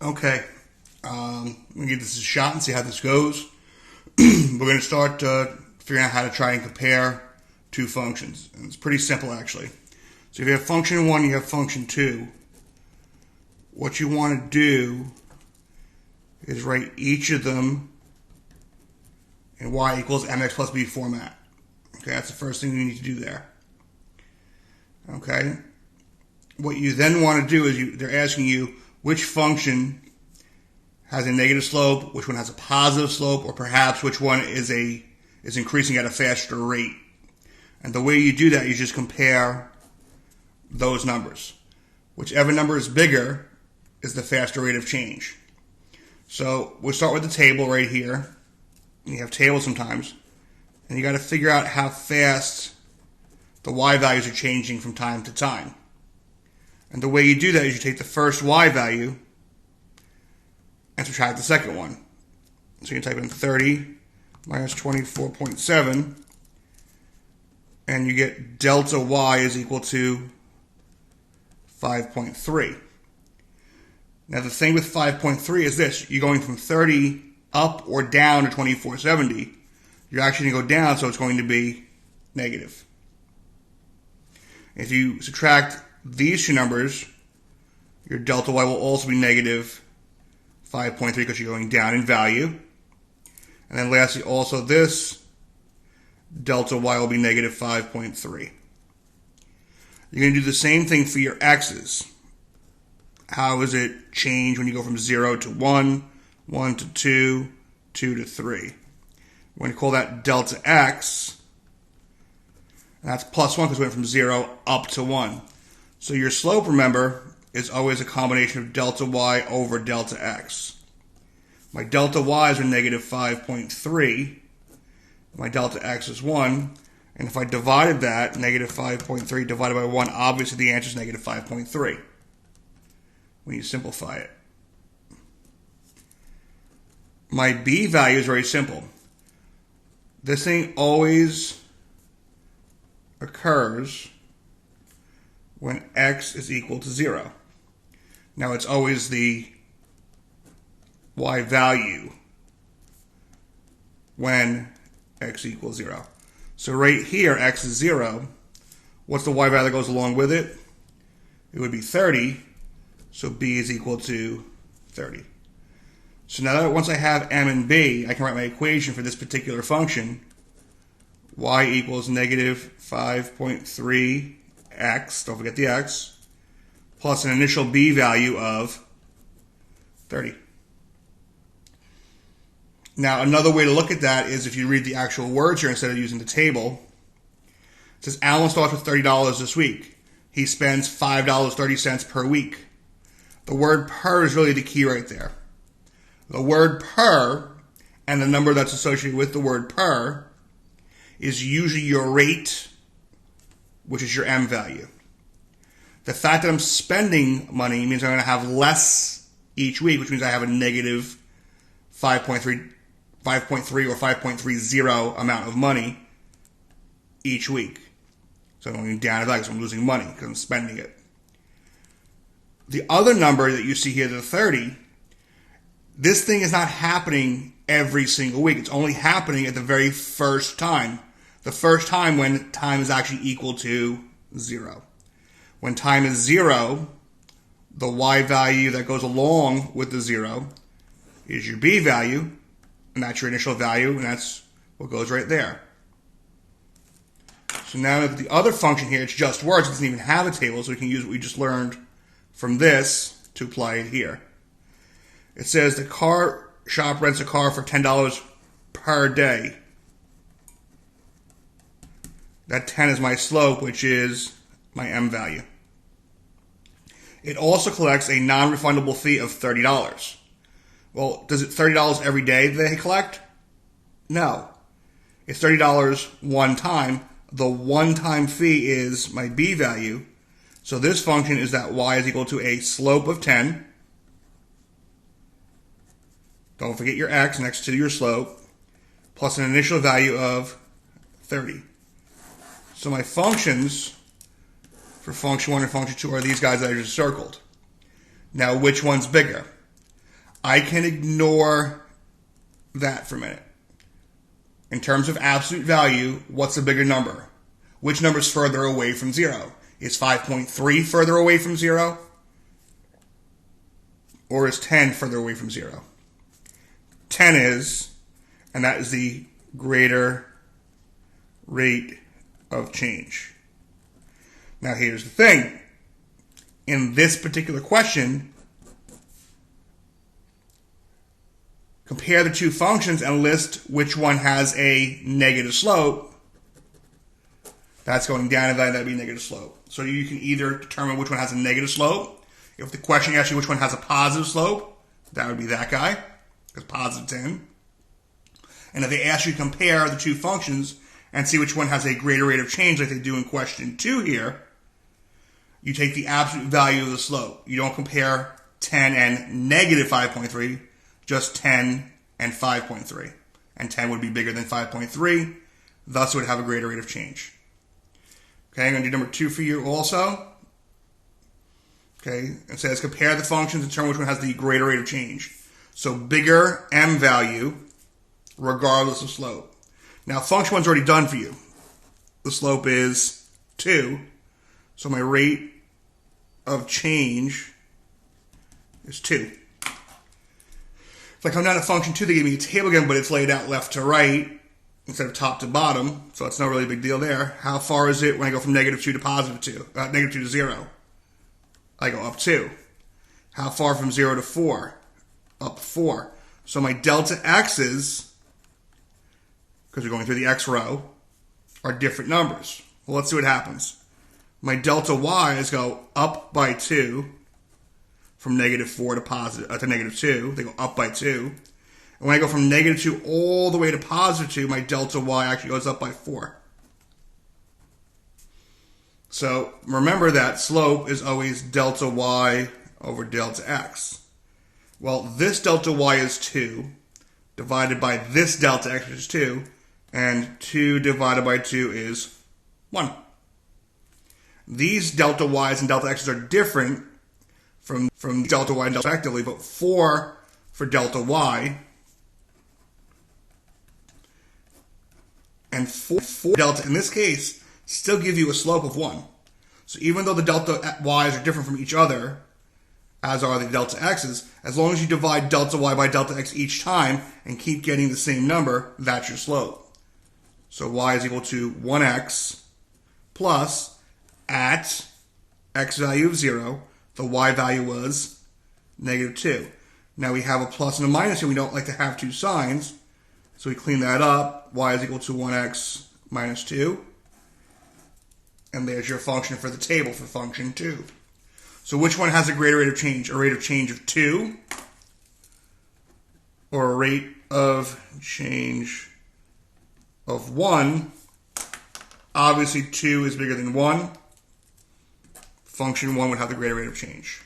Okay, I'm going to give this a shot and see how this goes. We're going to start figuring out how to try and compare two functions. And it's pretty simple, actually. So if you have function 1, you have function 2. What you want to do is write each of them in y equals mx plus b format. Okay, that's the first thing you need to do there. Okay. What you then want to do is they're asking you which function has a negative slope, which one has a positive slope, or perhaps which one is increasing at a faster rate. And the way you do that, you just compare those numbers. Whichever number is bigger is the faster rate of change. So we'll start with the table right here. You have tables sometimes, and you got to figure out how fast the y values are changing from time to time. And the way you do that is you take the first y value and subtract the second one. So you can type in 30 minus 24.7, and you get delta y is equal to 5.3. Now the thing with 5.3 is this: you're going from 30 up or down to 2470. You're actually going to go down, so it's going to be negative. If you subtract these two numbers, your delta y will also be negative 5.3 because you're going down in value. And then lastly, also this delta y will be negative 5.3. You're going to do the same thing for your x's. How does it change when you go from 0 to 1, 1 to 2, 2 to 3? We're going to call that delta x. And that's plus 1 because we went from 0 up to 1. So your slope, remember, is always a combination of delta y over delta x. My delta y's are negative 5.3. My delta x is 1. And if I divided that, negative 5.3 divided by 1, obviously the answer is negative 5.3 when you simplify it. My b value is very simple. This thing always occurs when x is equal to 0. Now it's always the y value when x equals 0. So right here, x is 0. What's the y value that goes along with it? It would be 30. So b is equal to 30. So now that once I have m and b, I can write my equation for this particular function. Y equals negative 5.3x, don't forget the x, plus an initial b value of 30. Now another way to look at that is if you read the actual words here instead of using the table. It says Alan starts with $30 this week. He spends $5.30 per week. The word per is really the key right there. The word per and the number that's associated with the word per is usually your rate, which is your m value. The fact that I'm spending money means I'm going to have less each week, which means I have a negative 5.3 or 5.30 amount of money each week. So I'm going down in value, so I'm losing money because I'm spending it. The other number that you see here, the 30, this thing is not happening every single week. It's only happening at the very first time. The first time when time is actually equal to 0. When time is 0, the y value that goes along with the 0 is your b value, and that's your initial value, and that's what goes right there. So now that the other function here, it's just words, it doesn't even have a table, so we can use what we just learned from this to apply it here. It says the car shop rents a car for $10 per day. That 10 is my slope, which is my m value. It also collects a non-refundable fee of $30. Well, does it $30 every day that they collect? No. It's $30 one time. The one-time fee is my b value. So this function is that y is equal to a slope of 10. Don't forget your x next to your slope, plus an initial value of 30. So my functions for function 1 and function 2 are these guys that I just circled. Now, which one's bigger? I can ignore that for a minute. In terms of absolute value, what's the bigger number? Which number is further away from 0? Is 5.3 further away from 0? Or is 10 further away from 0? 10 is, and that is the greater rate of change. Now here's the thing. In this particular question, compare the two functions and list which one has a negative slope. That's going down, and that would be a negative slope. So you can either determine which one has a negative slope. If the question asks you which one has a positive slope, that would be that guy, because positive 10. And if they ask you to compare the two functions and see which one has a greater rate of change, like they do in question 2 here, you take the absolute value of the slope. You don't compare 10 and negative 5.3, just 10 and 5.3. And 10 would be bigger than 5.3, thus it would have a greater rate of change. Okay, I'm going to do number 2 for you also. Okay, it says compare the functions and determine which one has the greater rate of change. So bigger m value, regardless of slope. Now function 1's already done for you. The slope is 2, so my rate of change is 2. If I come down to function 2, they give me a table again, but it's laid out left to right instead of top to bottom, so it's not really a big deal there. How far is it when I go from negative 2 to positive 2? Negative 2 to 0. I go up 2. How far from 0 to 4? Up 4. So my delta x's, because we're going through the x row, are different numbers. Well, let's see what happens. My delta y's go up by 2 from negative 4 to negative 2. They go up by 2. And when I go from negative 2 all the way to positive 2, my delta y actually goes up by 4. So remember that slope is always delta y over delta x. Well, this delta y is 2, divided by this delta x, which is 2, and 2 divided by 2 is 1. These delta y's and delta x's are different from delta y and delta respectively, but 4 for delta y and 4 delta, in this case, still give you a slope of 1. So even though the delta y's are different from each other, as are the delta x's, as long as you divide delta y by delta x each time and keep getting the same number, that's your slope. So y is equal to 1x plus, at x value of 0, the y value was negative 2. Now we have a plus and a minus here. We don't like to have two signs, so we clean that up. Y is equal to 1x minus 2. And there's your function for the table for function 2. So which one has a greater rate of change? A rate of change of 2 or a rate of change of 1? Obviously 2 is bigger than 1. Function 1 would have the greater rate of change.